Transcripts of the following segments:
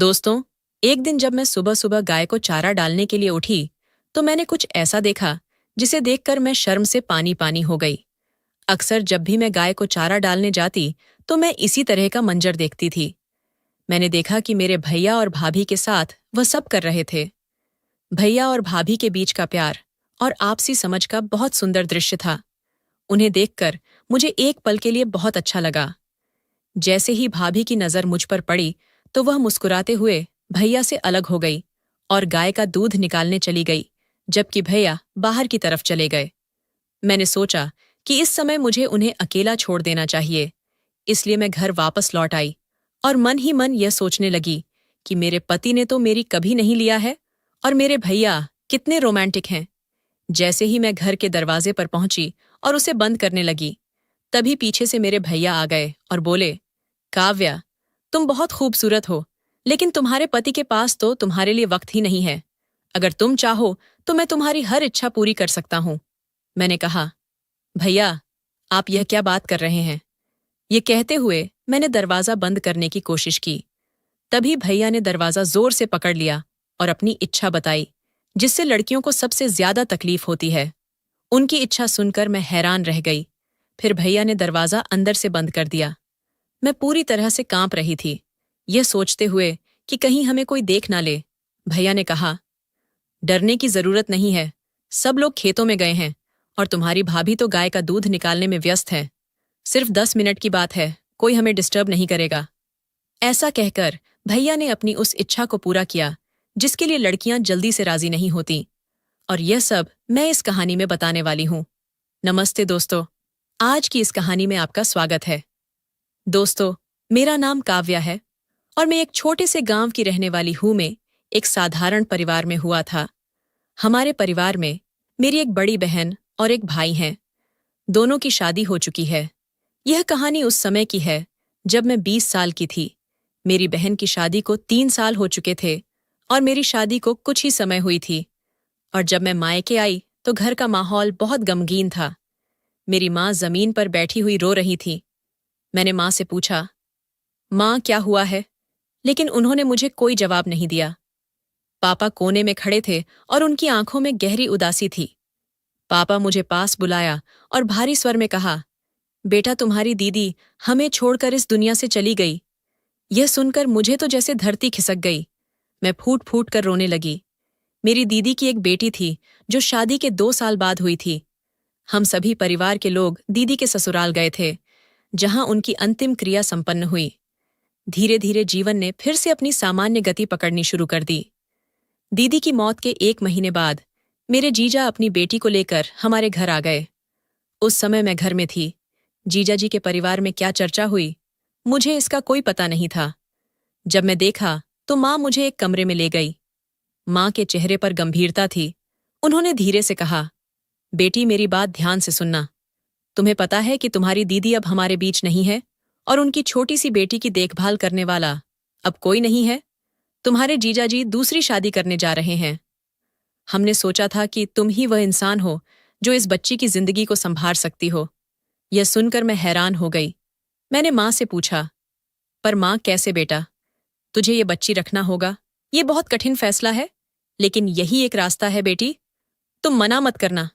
दोस्तों, एक दिन जब मैं सुबह सुबह गाय को चारा डालने के लिए उठी, तो मैंने कुछ ऐसा देखा जिसे देखकर मैं शर्म से पानी पानी हो गई। अक्सर जब भी मैं गाय को चारा डालने जाती, तो मैं इसी तरह का मंजर देखती थी। मैंने देखा कि मेरे भैया और भाभी के साथ वह सब कर रहे थे। भैया और भाभी के बीच का प्यार और आपसी समझ का बहुत सुंदर दृश्य था। उन्हें देखकर मुझे एक पल के लिए बहुत अच्छा लगा। जैसे ही भाभी की नजर मुझ पर पड़ी, तो वह मुस्कुराते हुए भैया से अलग हो गई और गाय का दूध निकालने चली गई, जबकि भैया बाहर की तरफ चले गए। मैंने सोचा कि इस समय मुझे उन्हें अकेला छोड़ देना चाहिए, इसलिए मैं घर वापस लौट आई और मन ही मन यह सोचने लगी कि मेरे पति ने तो मेरी कभी नहीं लिया है और मेरे भैया कितने रोमांटिक हैं। जैसे ही मैं घर के दरवाजे पर पहुंची और उसे बंद करने लगी, तभी पीछे से मेरे भैया आ गए और बोले, काव्या, तुम बहुत खूबसूरत हो, लेकिन तुम्हारे पति के पास तो तुम्हारे लिए वक्त ही नहीं है। अगर तुम चाहो तो मैं तुम्हारी हर इच्छा पूरी कर सकता हूं। मैंने कहा, भैया, आप यह क्या बात कर रहे हैं? ये कहते हुए मैंने दरवाजा बंद करने की कोशिश की। तभी भैया ने दरवाजा जोर से पकड़ लिया और अपनी इच्छा बताई, जिससे लड़कियों को सबसे ज्यादा तकलीफ होती है। उनकी इच्छा सुनकर मैं हैरान रह गई। फिर भैया ने दरवाजा अंदर से बंद कर दिया। मैं पूरी तरह से कांप रही थी, यह सोचते हुए कि कहीं हमें कोई देख ना ले। भैया ने कहा, डरने की जरूरत नहीं है, सब लोग खेतों में गए हैं और तुम्हारी भाभी तो गाय का दूध निकालने में व्यस्त है। सिर्फ 10 मिनट की बात है, कोई हमें डिस्टर्ब नहीं करेगा। ऐसा कहकर भैया ने अपनी उस इच्छा को पूरा किया जिसके लिए लड़कियां जल्दी से राजी नहीं होती। और यह सब मैं इस कहानी में बताने वाली हूं। नमस्ते दोस्तों, आज की इस कहानी में आपका स्वागत है। दोस्तों, मेरा नाम काव्या है और मैं एक छोटे से गांव की रहने वाली हूं। मैं एक साधारण परिवार में हुआ था। हमारे परिवार में मेरी एक बड़ी बहन और एक भाई हैं। दोनों की शादी हो चुकी है। यह कहानी उस समय की है जब मैं 20 साल की थी। मेरी बहन की शादी को 3 साल हो चुके थे और मेरी शादी को कुछ ही समय हुई थी। और जब मैं मायके आई तो घर का माहौल बहुत गमगीन था। मेरी माँ जमीन पर बैठी हुई रो रही थी। मैंने माँ से पूछा, माँ, क्या हुआ है? लेकिन उन्होंने मुझे कोई जवाब नहीं दिया। पापा कोने में खड़े थे और उनकी आंखों में गहरी उदासी थी। पापा मुझे पास बुलाया और भारी स्वर में कहा, बेटा, तुम्हारी दीदी हमें छोड़कर इस दुनिया से चली गई। यह सुनकर मुझे तो जैसे धरती खिसक गई। मैं फूट फूट कर रोने लगी। मेरी दीदी की एक बेटी थी जो शादी के 2 साल बाद हुई थी। हम सभी परिवार के लोग दीदी के ससुराल गए थे, जहां उनकी अंतिम क्रिया संपन्न हुई। धीरे धीरे जीवन ने फिर से अपनी सामान्य गति पकड़नी शुरू कर दी। दीदी की मौत के 1 महीने बाद मेरे जीजा अपनी बेटी को लेकर हमारे घर आ गए। उस समय मैं घर में थी। जीजा जी के परिवार में क्या चर्चा हुई, मुझे इसका कोई पता नहीं था। जब मैं देखा तो माँ मुझे एक कमरे में ले गई। माँ के चेहरे पर गंभीरता थी। उन्होंने धीरे से कहा, बेटी, मेरी बात ध्यान से सुनना। तुम्हें पता है कि तुम्हारी दीदी अब हमारे बीच नहीं है और उनकी छोटी सी बेटी की देखभाल करने वाला अब कोई नहीं है। तुम्हारे जीजाजी दूसरी शादी करने जा रहे हैं। हमने सोचा था कि तुम ही वह इंसान हो जो इस बच्ची की जिंदगी को संभाल सकती हो। यह सुनकर मैं हैरान हो गई। मैंने माँ से पूछा, पर माँ, कैसे बेटा? तुझे ये बच्ची रखना होगा। ये बहुत कठिन फैसला है, लेकिन यही एक रास्ता है बेटी। तुम मना मत करना।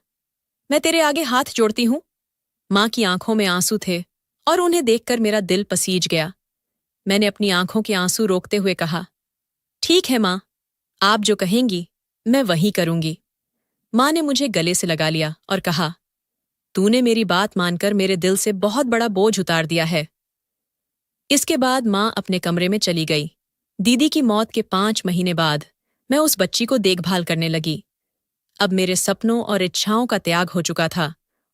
मैं तेरे आगे हाथ जोड़ती हूं। माँ की आंखों में आंसू थे और उन्हें देखकर मेरा दिल पसीज गया। मैंने अपनी आंखों के आंसू रोकते हुए कहा, ठीक है माँ, आप जो कहेंगी मैं वही करूंगी। माँ ने मुझे गले से लगा लिया और कहा, तूने मेरी बात मानकर मेरे दिल से बहुत बड़ा बोझ उतार दिया है। इसके बाद माँ अपने कमरे में चली गई। दीदी की मौत के 5 महीने बाद मैं उस बच्ची को देखभाल करने लगी। अब मेरे सपनों और इच्छाओं का त्याग हो चुका था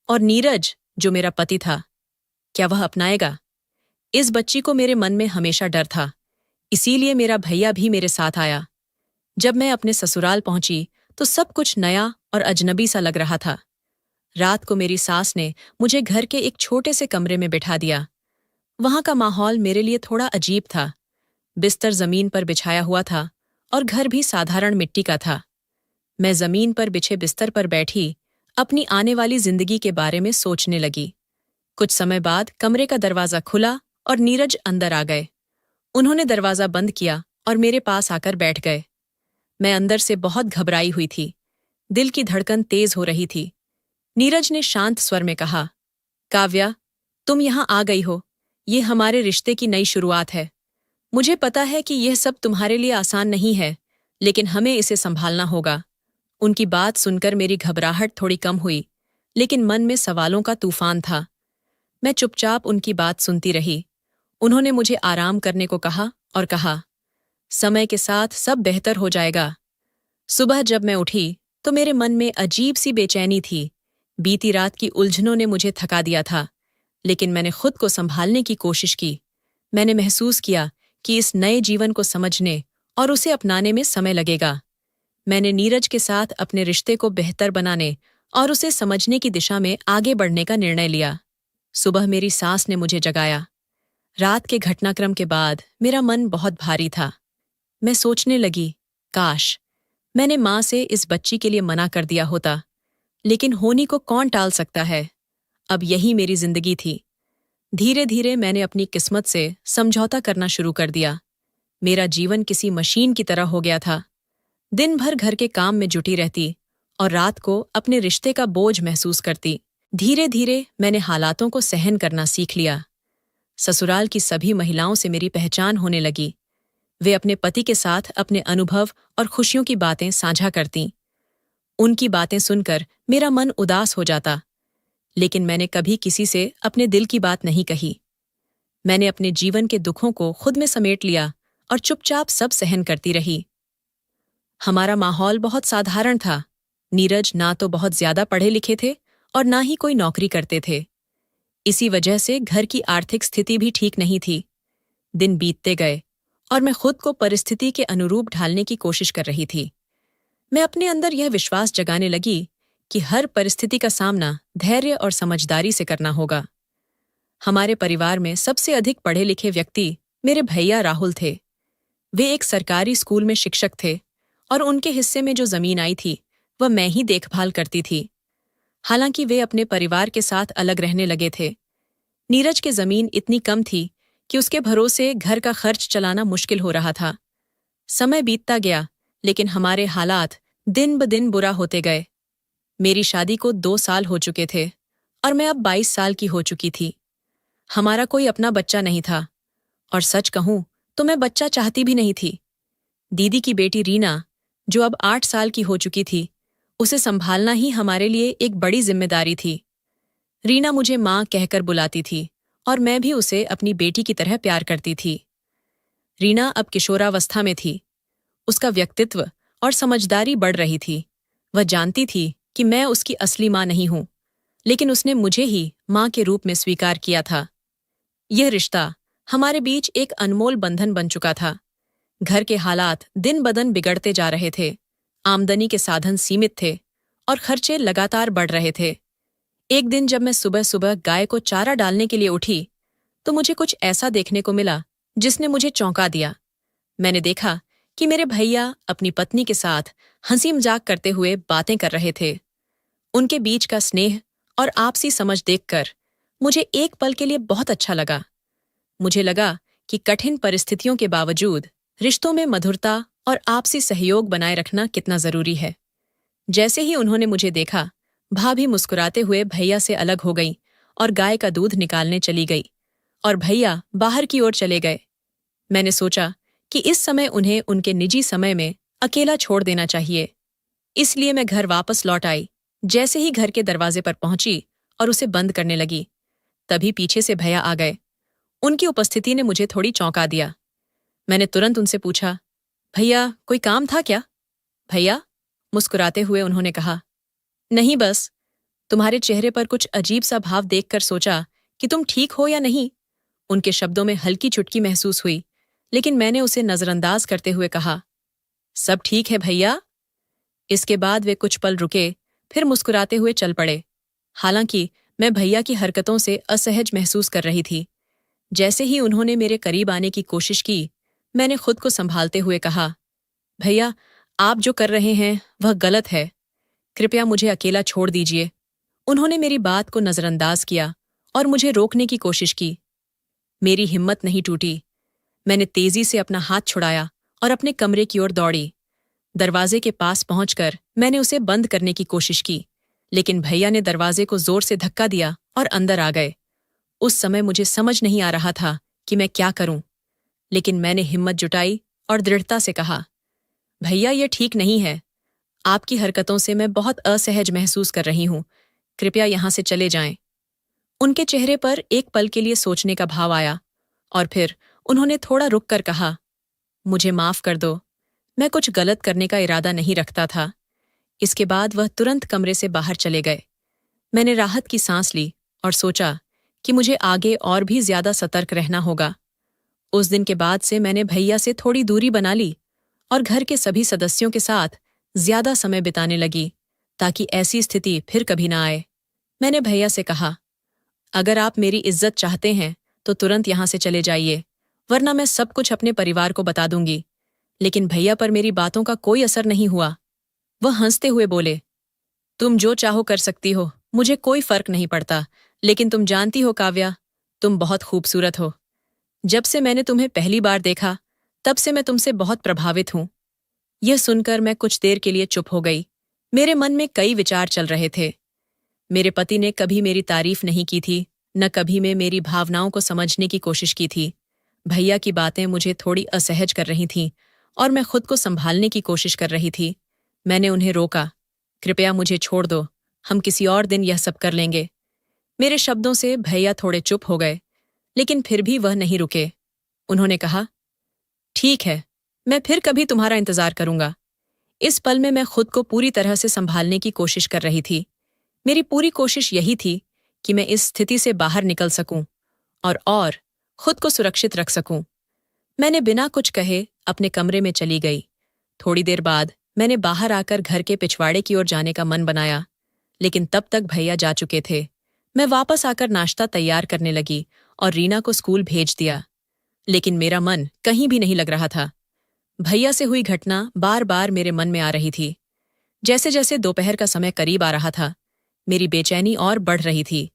और नीरज, जो मेरा पति था, क्या वह अपनाएगा? इस बच्ची को मेरे मन में हमेशा डर था, इसीलिए मेरा भैया भी मेरे साथ आया। जब मैं अपने ससुराल पहुंची तो सब कुछ नया और अजनबी सा लग रहा था। रात को मेरी सास ने मुझे घर के एक छोटे से कमरे में बिठा दिया। वहां का माहौल मेरे लिए थोड़ा अजीब था। बिस्तर जमीन पर बिछाया हुआ था और घर भी साधारण मिट्टी का था। मैं जमीन पर बिछे बिस्तर पर बैठी अपनी आने वाली जिंदगी के बारे में सोचने लगी। कुछ समय बाद कमरे का दरवाजा खुला और नीरज अंदर आ गए। उन्होंने दरवाजा बंद किया और मेरे पास आकर बैठ गए। मैं अंदर से बहुत घबराई हुई थी। दिल की धड़कन तेज हो रही थी। नीरज ने शांत स्वर में कहा, काव्या, तुम यहाँ आ गई हो। ये हमारे रिश्ते की नई शुरुआत है। मुझे पता है कि यह सब तुम्हारे लिए आसान नहीं है, लेकिन हमें इसे संभालना होगा। उनकी बात सुनकर मेरी घबराहट थोड़ी कम हुई, लेकिन मन में सवालों का तूफान था। मैं चुपचाप उनकी बात सुनती रही। उन्होंने मुझे आराम करने को कहा और कहा, समय के साथ सब बेहतर हो जाएगा। सुबह जब मैं उठी तो मेरे मन में अजीब सी बेचैनी थी। बीती रात की उलझनों ने मुझे थका दिया था, लेकिन मैंने खुद को संभालने की कोशिश की। मैंने महसूस किया कि इस नए जीवन को समझने और उसे अपनाने में समय लगेगा। मैंने नीरज के साथ अपने रिश्ते को बेहतर बनाने और उसे समझने की दिशा में आगे बढ़ने का निर्णय लिया। सुबह मेरी सास ने मुझे जगाया। रात के घटनाक्रम के बाद मेरा मन बहुत भारी था। मैं सोचने लगी, काश मैंने माँ से इस बच्ची के लिए मना कर दिया होता, लेकिन होनी को कौन टाल सकता है। अब यही मेरी जिंदगी थी। धीरे धीरे मैंने अपनी किस्मत से समझौता करना शुरू कर दिया। मेरा जीवन किसी मशीन की तरह हो गया था। दिन भर घर के काम में जुटी रहती और रात को अपने रिश्ते का बोझ महसूस करती। धीरे धीरे मैंने हालातों को सहन करना सीख लिया। ससुराल की सभी महिलाओं से मेरी पहचान होने लगी। वे अपने पति के साथ अपने अनुभव और खुशियों की बातें साझा करतीं। उनकी बातें सुनकर मेरा मन उदास हो जाता, लेकिन मैंने कभी किसी से अपने दिल की बात नहीं कही। मैंने अपने जीवन के दुखों को खुद में समेट लिया और चुपचाप सब सहन करती रही। हमारा माहौल बहुत साधारण था। नीरज ना तो बहुत ज्यादा पढ़े लिखे थे और ना ही कोई नौकरी करते थे। इसी वजह से घर की आर्थिक स्थिति भी ठीक नहीं थी। दिन बीतते गए और मैं खुद को परिस्थिति के अनुरूप ढालने की कोशिश कर रही थी। मैं अपने अंदर यह विश्वास जगाने लगी कि हर परिस्थिति का सामना धैर्य और समझदारी से करना होगा। हमारे परिवार में सबसे अधिक पढ़े लिखे व्यक्ति मेरे भैया राहुल थे। वे एक सरकारी स्कूल में शिक्षक थे और उनके हिस्से में जो जमीन आई थी वह मैं ही देखभाल करती थी। हालांकि वे अपने परिवार के साथ अलग रहने लगे थे। नीरज की जमीन इतनी कम थी कि उसके भरोसे घर का खर्च चलाना मुश्किल हो रहा था। समय बीतता गया, लेकिन हमारे हालात दिन ब दिन बुरा होते गए। मेरी शादी को 2 साल हो चुके थे और मैं अब 22 साल की हो चुकी थी। हमारा कोई अपना बच्चा नहीं था और सच कहूं तो मैं बच्चा चाहती भी नहीं थी। दीदी की बेटी रीना, जो अब 8 साल की हो चुकी थी, उसे संभालना ही हमारे लिए एक बड़ी जिम्मेदारी थी। रीना मुझे माँ कहकर बुलाती थी और मैं भी उसे अपनी बेटी की तरह प्यार करती थी। रीना अब किशोरावस्था में थी। उसका व्यक्तित्व और समझदारी बढ़ रही थी। वह जानती थी कि मैं उसकी असली माँ नहीं हूं, लेकिन उसने मुझे ही माँ के रूप में स्वीकार किया था। यह रिश्ता हमारे बीच एक अनमोल बंधन बन चुका था। घर के हालात दिन ब दिन बिगड़ते जा रहे थे। आमदनी के साधन सीमित थे और खर्चे लगातार बढ़ रहे थे। एक दिन जब मैं सुबह सुबह गाय को चारा डालने के लिए उठी, तो मुझे कुछ ऐसा देखने को मिला जिसने मुझे चौंका दिया। मैंने देखा कि मेरे भैया अपनी पत्नी के साथ हंसी मजाक करते हुए बातें कर रहे थे। उनके बीच का स्नेह और आपसी समझ देखकर मुझे एक पल के लिए बहुत अच्छा लगा। मुझे लगा कि कठिन परिस्थितियों के बावजूद रिश्तों में मधुरता और आपसी सहयोग बनाए रखना कितना जरूरी है। जैसे ही उन्होंने मुझे देखा, भाभी मुस्कुराते हुए भैया से अलग हो गई और गाय का दूध निकालने चली गई और भैया बाहर की ओर चले गए। मैंने सोचा कि इस समय उन्हें उनके निजी समय में अकेला छोड़ देना चाहिए। इसलिए मैं घर वापस लौट आई। जैसे ही घर के दरवाजे पर पहुंची और उसे बंद करने लगी, तभी पीछे से भैया आ गए। उनकी उपस्थिति ने मुझे थोड़ी चौंका दिया। मैंने तुरंत उनसे पूछा, भैया कोई काम था क्या? भैया, मुस्कुराते हुए उन्होंने कहा, नहीं, बस तुम्हारे चेहरे पर कुछ अजीब सा भाव देखकर सोचा कि तुम ठीक हो या नहीं। उनके शब्दों में हल्की चुटकी महसूस हुई, लेकिन मैंने उसे नजरअंदाज करते हुए कहा, सब ठीक है भैया। इसके बाद वे कुछ पल रुके, फिर मुस्कुराते हुए चल पड़े। हालांकि मैं भैया की हरकतों से असहज महसूस कर रही थी। जैसे ही उन्होंने मेरे करीब आने की कोशिश की, मैंने खुद को संभालते हुए कहा, भैया, आप जो कर रहे हैं वह गलत है। कृपया मुझे अकेला छोड़ दीजिए। उन्होंने मेरी बात को नजरअंदाज किया और मुझे रोकने की कोशिश की। मेरी हिम्मत नहीं टूटी। मैंने तेजी से अपना हाथ छुड़ाया और अपने कमरे की ओर दौड़ी। दरवाजे के पास पहुंचकर मैंने उसे बंद करने की कोशिश की, लेकिन भैया ने दरवाजे को जोर से धक्का दिया और अंदर आ गए। उस समय मुझे समझ नहीं आ रहा था कि मैं क्या करूं, लेकिन मैंने हिम्मत जुटाई और दृढ़ता से कहा, भैया ये ठीक नहीं है। आपकी हरकतों से मैं बहुत असहज महसूस कर रही हूं। कृपया यहां से चले जाएं। उनके चेहरे पर एक पल के लिए सोचने का भाव आया और फिर उन्होंने थोड़ा रुक कर कहा, मुझे माफ कर दो, मैं कुछ गलत करने का इरादा नहीं रखता था। इसके बाद वह तुरंत कमरे से बाहर चले गए। मैंने राहत की सांस ली और सोचा कि मुझे आगे और भी ज्यादा सतर्क रहना होगा। उस दिन के बाद से मैंने भैया से थोड़ी दूरी बना ली और घर के सभी सदस्यों के साथ ज्यादा समय बिताने लगी, ताकि ऐसी स्थिति फिर कभी ना आए। मैंने भैया से कहा, अगर आप मेरी इज्जत चाहते हैं तो तुरंत यहां से चले जाइए, वरना मैं सब कुछ अपने परिवार को बता दूंगी। लेकिन भैया पर मेरी बातों का कोई असर नहीं हुआ। वह हंसते हुए बोले, तुम जो चाहो कर सकती हो, मुझे कोई फर्क नहीं पड़ता। लेकिन तुम जानती हो काव्या, तुम बहुत खूबसूरत हो। जब से मैंने तुम्हें पहली बार देखा, तब से मैं तुमसे बहुत प्रभावित हूं। यह सुनकर मैं कुछ देर के लिए चुप हो गई। मेरे मन में कई विचार चल रहे थे। मेरे पति ने कभी मेरी तारीफ नहीं की थी, न कभी मैं मेरी भावनाओं को समझने की कोशिश की थी। भैया की बातें मुझे थोड़ी असहज कर रही थीं और मैं खुद को संभालने की कोशिश कर रही थी। मैंने उन्हें रोका, कृपया मुझे छोड़ दो, हम किसी और दिन यह सब कर लेंगे। मेरे शब्दों से भैया थोड़े चुप हो गए, लेकिन फिर भी वह नहीं रुके। उन्होंने कहा, ठीक है, मैं फिर कभी तुम्हारा इंतजार करूंगा। इस पल में मैं खुद को पूरी तरह से संभालने की कोशिश कर रही थी। मेरी पूरी कोशिश यही थी कि मैं इस स्थिति से बाहर निकल सकूं और खुद को सुरक्षित रख सकूं। मैंने बिना कुछ कहे अपने कमरे में चली गई। थोड़ी देर बाद मैंने बाहर आकर घर के पिछवाड़े की ओर जाने का मन बनाया, लेकिन तब तक भैया जा चुके थे। मैं वापस आकर नाश्ता तैयार करने लगी और रीना को स्कूल भेज दिया, लेकिन मेरा मन कहीं भी नहीं लग रहा था। भैया से हुई घटना बार बार मेरे मन में आ रही थी। जैसे जैसे दोपहर का समय करीब आ रहा था, मेरी बेचैनी और बढ़ रही थी।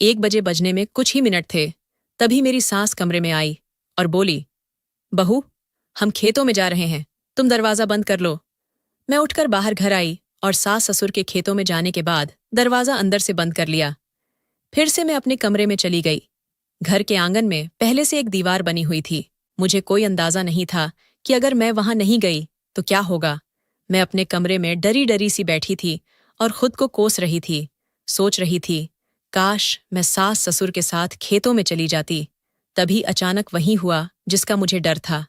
1 बजे बजने में कुछ ही मिनट थे, तभी मेरी सास कमरे में आई और बोली, बहू, हम खेतों में जा रहे हैं, तुम दरवाजा बंद कर लो। मैं उठकर बाहर घर आई और सास ससुर के खेतों में जाने के बाद दरवाजा अंदर से बंद कर लिया। फिर से मैं अपने कमरे में चली गई। घर के आंगन में पहले से एक दीवार बनी हुई थी। मुझे कोई अंदाजा नहीं था कि अगर मैं वहां नहीं गई तो क्या होगा। मैं अपने कमरे में डरी डरी सी बैठी थी और खुद को कोस रही थी। सोच रही थी, काश मैं सास ससुर के साथ खेतों में चली जाती। तभी अचानक वही हुआ जिसका मुझे डर था।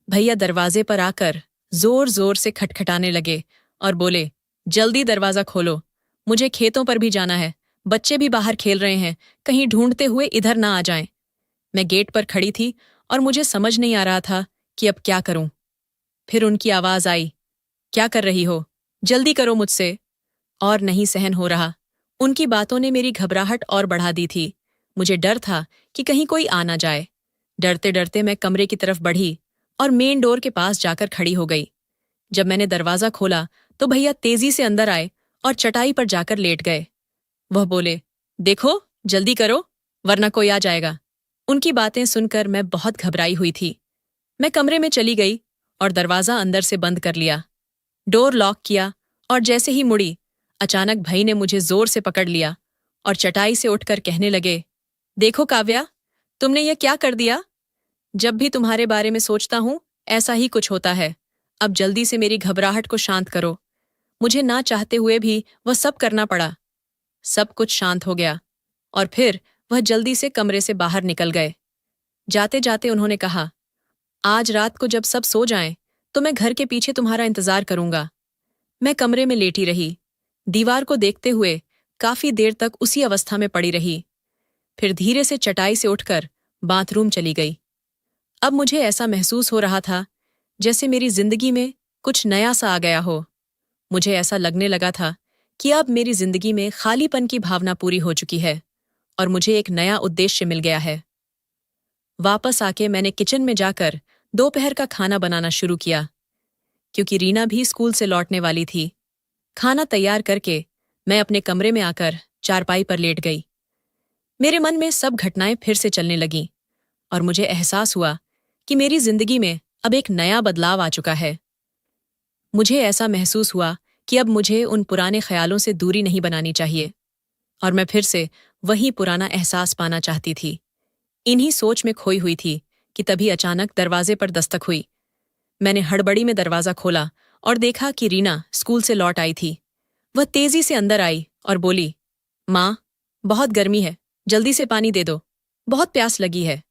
भैया दरवाजे पर आकर जोर जोर से खटखटाने लगे और बोले, जल्दी दरवाजा खोलो, मुझे खेतों पर भी जाना है, बच्चे भी बाहर खेल रहे हैं, कहीं ढूंढते हुए इधर ना आ जाएं। मैं गेट पर खड़ी थी और मुझे समझ नहीं आ रहा था कि अब क्या करूं। फिर उनकी आवाज आई, क्या कर रही हो, जल्दी करो मुझसे। और नहीं सहन हो रहा। उनकी बातों ने मेरी घबराहट और बढ़ा दी थी। मुझे डर था कि कहीं कोई आ ना जाए। डरते डरते मैं कमरे की तरफ बढ़ी और मेन डोर के पास जाकर खड़ी हो गई। जब मैंने दरवाजा खोला तो भैया तेजी से अंदर आए और चटाई पर जाकर लेट गए। वह बोले, देखो जल्दी करो, वरना कोई आ जाएगा। उनकी बातें सुनकर मैं बहुत घबराई हुई थी। मैं कमरे में चली गई और दरवाजा अंदर से बंद कर लिया। डोर लॉक किया और जैसे ही मुड़ी, अचानक भाई ने मुझे जोर से पकड़ लिया और चटाई से उठकर कहने लगे, देखो काव्या, तुमने ये क्या कर दिया। जब भी तुम्हारे बारे में सोचता हूं ऐसा ही कुछ होता है। अब जल्दी से मेरी घबराहट को शांत करो। मुझे ना चाहते हुए भी वह सब करना पड़ा। सब कुछ शांत हो गया और फिर वह जल्दी से कमरे से बाहर निकल गए। जाते जाते उन्होंने कहा, आज रात को जब सब सो जाएं तो मैं घर के पीछे तुम्हारा इंतजार करूंगा। मैं कमरे में लेटी रही, दीवार को देखते हुए काफी देर तक उसी अवस्था में पड़ी रही। फिर धीरे से चटाई से उठकर बाथरूम चली गई। अब मुझे ऐसा महसूस हो रहा था जैसे मेरी जिंदगी में कुछ नया सा आ गया हो। मुझे ऐसा लगने लगा था कि अब मेरी जिंदगी में खालीपन की भावना पूरी हो चुकी है और मुझे एक नया उद्देश्य मिल गया है। वापस आके मैंने किचन में जाकर दोपहर का खाना बनाना शुरू किया, क्योंकि रीना भी स्कूल से लौटने वाली थी। खाना तैयार करके मैं अपने कमरे में आकर चारपाई पर लेट गई। मेरे मन में सब घटनाएं फिर से चलने लगीं और मुझे एहसास हुआ कि मेरी जिंदगी में अब एक नया बदलाव आ चुका है। मुझे ऐसा महसूस हुआ कि अब मुझे उन पुराने ख्यालों से दूरी नहीं बनानी चाहिए और मैं फिर से वही पुराना एहसास पाना चाहती थी। इन्हीं सोच में खोई हुई थी कि तभी अचानक दरवाजे पर दस्तक हुई। मैंने हड़बड़ी में दरवाजा खोला और देखा कि रीना स्कूल से लौट आई थी। वह तेजी से अंदर आई और बोली, माँ, बहुत गर्मी है, जल्दी से पानी दे दो, बहुत प्यास लगी है।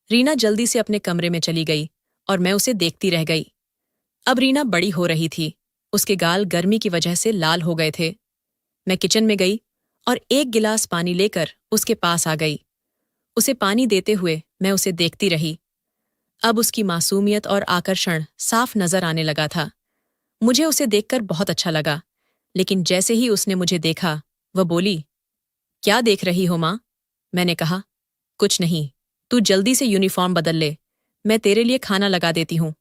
रीना जल्दी से अपने कमरे में चली गई और मैं उसे देखती रह गई। अब रीना बड़ी हो रही थी, उसके गाल गर्मी की वजह से लाल हो गए थे। मैं किचन में गई और एक गिलास पानी लेकर उसके पास आ गई। उसे पानी देते हुए मैं उसे देखती रही। अब उसकी मासूमियत और आकर्षण साफ नजर आने लगा था। मुझे उसे देखकर बहुत अच्छा लगा, लेकिन जैसे ही उसने मुझे देखा, वह बोली, क्या देख रही हो माँ? मैंने कहा, कुछ नहीं, तू जल्दी से यूनिफॉर्म बदल ले, मैं तेरे लिए खाना लगा देती हूँ।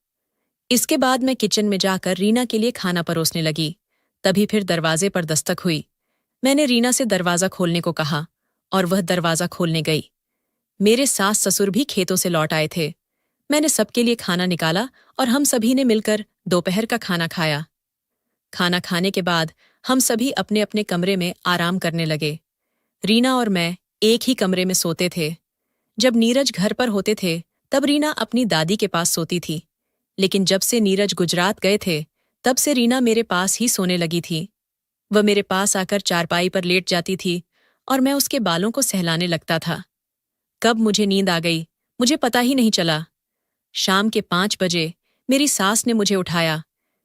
इसके बाद मैं किचन में जाकर रीना के लिए खाना परोसने लगी। तभी फिर दरवाजे पर दस्तक हुई। मैंने रीना से दरवाजा खोलने को कहा और वह दरवाजा खोलने गई। मेरे सास ससुर भी खेतों से लौट आए थे। मैंने सबके लिए खाना निकाला और हम सभी ने मिलकर दोपहर का खाना खाया। खाना खाने के बाद हम सभी अपने अपने कमरे में आराम करने लगे। रीना और मैं एक ही कमरे में सोते थे। जब नीरज घर पर होते थे तब रीना अपनी दादी के पास सोती थी, लेकिन जब से नीरज गुजरात गए थे तब से रीना मेरे पास ही सोने लगी थी। वह मेरे पास आकर चारपाई पर लेट जाती थी और मैं उसके बालों को सहलाने लगता था। कब मुझे नींद आ गई, मुझे पता ही नहीं चला। शाम के 5 बजे मेरी सास ने मुझे उठाया,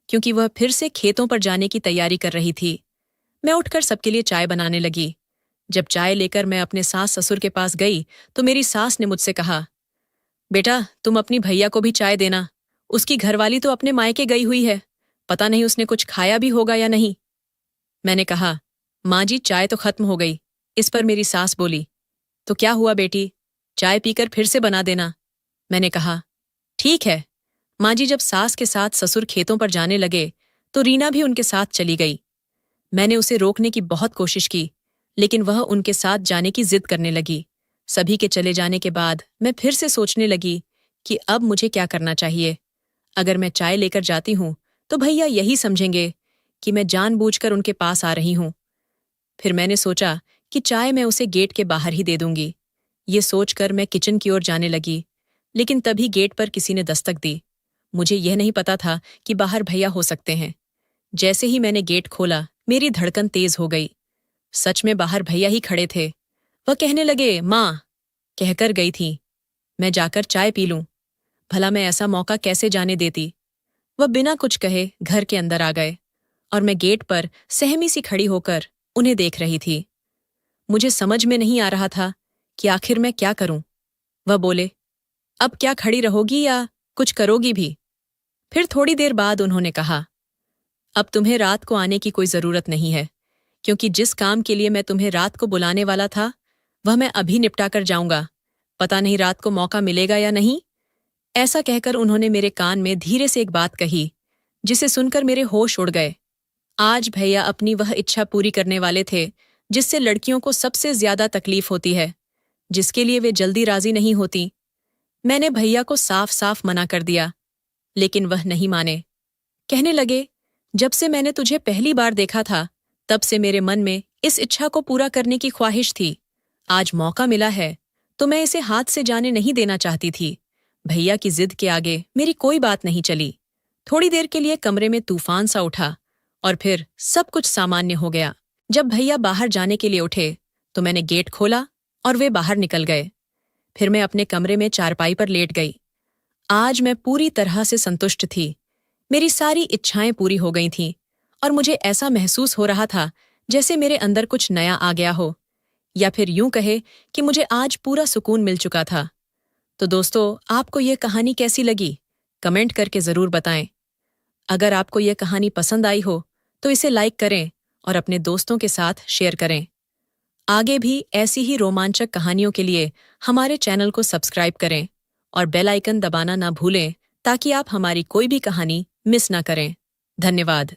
क्योंकि वह फिर से खेतों पर जाने की तैयारी कर रही थी। मैं उठकर सबके लिए चाय बनाने लगी। जब चाय लेकर मैं अपने सास ससुर के पास गई तो मेरी सास ने मुझसे कहा, बेटा, तुम अपनी भैया को भी चाय देना, उसकी घरवाली तो अपने मायके गई हुई है, पता नहीं उसने कुछ खाया भी होगा या नहीं। मैंने कहा, माँ जी, चाय तो खत्म हो गई। इस पर मेरी सास बोली, तो क्या हुआ बेटी, चाय पीकर फिर से बना देना। मैंने कहा, ठीक है। माँ जी जब सास के साथ ससुर खेतों पर जाने लगे तो रीना भी उनके साथ चली गई। मैंने उसे रोकने की बहुत कोशिश की, लेकिन वह उनके साथ जाने की जिद करने लगी। सभी के चले जाने के बाद मैं फिर से सोचने लगी कि अब मुझे क्या करना चाहिए। अगर मैं चाय लेकर जाती हूँ तो भैया यही समझेंगे कि मैं जानबूझकर उनके पास आ रही हूँ। फिर मैंने सोचा कि चाय मैं उसे गेट के बाहर ही दे दूंगी। ये सोचकर मैं किचन की ओर जाने लगी, लेकिन तभी गेट पर किसी ने दस्तक दी। मुझे यह नहीं पता था कि बाहर भैया हो सकते हैं। जैसे ही मैंने गेट खोला, मेरी धड़कन तेज हो गई। सच में बाहर भैया ही खड़े थे। वह कहने लगे, माँ, कहकर गई थी, मैं जाकर चाय पी लूं। भला मैं ऐसा मौका कैसे जाने देती। वह बिना कुछ कहे घर के अंदर आ गए और मैं गेट पर सहमी सी खड़ी होकर उन्हें देख रही थी। मुझे समझ में नहीं आ रहा था कि आखिर मैं क्या करूं। वह बोले, अब क्या खड़ी रहोगी या कुछ करोगी भी? फिर थोड़ी देर बाद उन्होंने कहा, अब तुम्हें रात को आने की कोई जरूरत नहीं है, क्योंकि जिस काम के लिए मैं तुम्हें रात को बुलाने वाला था वह मैं अभी निपटा कर जाऊंगा। पता नहीं रात को मौका मिलेगा या नहीं। ऐसा कहकर उन्होंने मेरे कान में धीरे से एक बात कही, जिसे सुनकर मेरे होश उड़ गए। आज भैया अपनी वह इच्छा पूरी करने वाले थे जिससे लड़कियों को सबसे ज्यादा तकलीफ होती है, जिसके लिए वे जल्दी राजी नहीं होती। मैंने भैया को साफ साफ मना कर दिया, लेकिन वह नहीं माने। कहने लगे, जब से मैंने तुझे पहली बार देखा था तब से मेरे मन में इस इच्छा को पूरा करने की ख्वाहिश थी। आज मौका मिला है तो मैं इसे हाथ से जाने नहीं देना चाहती थी। भैया की जिद के आगे मेरी कोई बात नहीं चली। थोड़ी देर के लिए कमरे में तूफान सा उठा और फिर सब कुछ सामान्य हो गया। जब भैया बाहर जाने के लिए उठे तो मैंने गेट खोला और वे बाहर निकल गए। फिर मैं अपने कमरे में चारपाई पर लेट गई। आज मैं पूरी तरह से संतुष्ट थी। मेरी सारी इच्छाएं पूरी हो गई थीं और मुझे ऐसा महसूस हो रहा था जैसे मेरे अंदर कुछ नया आ गया हो, या फिर यूं कहे कि मुझे आज पूरा सुकून मिल चुका था। तो दोस्तों, आपको ये कहानी कैसी लगी? कमेंट करके जरूर बताएं। अगर आपको ये कहानी पसंद आई हो तो इसे लाइक करें और अपने दोस्तों के साथ शेयर करें। आगे भी ऐसी ही रोमांचक कहानियों के लिए हमारे चैनल को सब्सक्राइब करें और बेल आइकन दबाना ना भूलें, ताकि आप हमारी कोई भी कहानी मिस ना करें। धन्यवाद।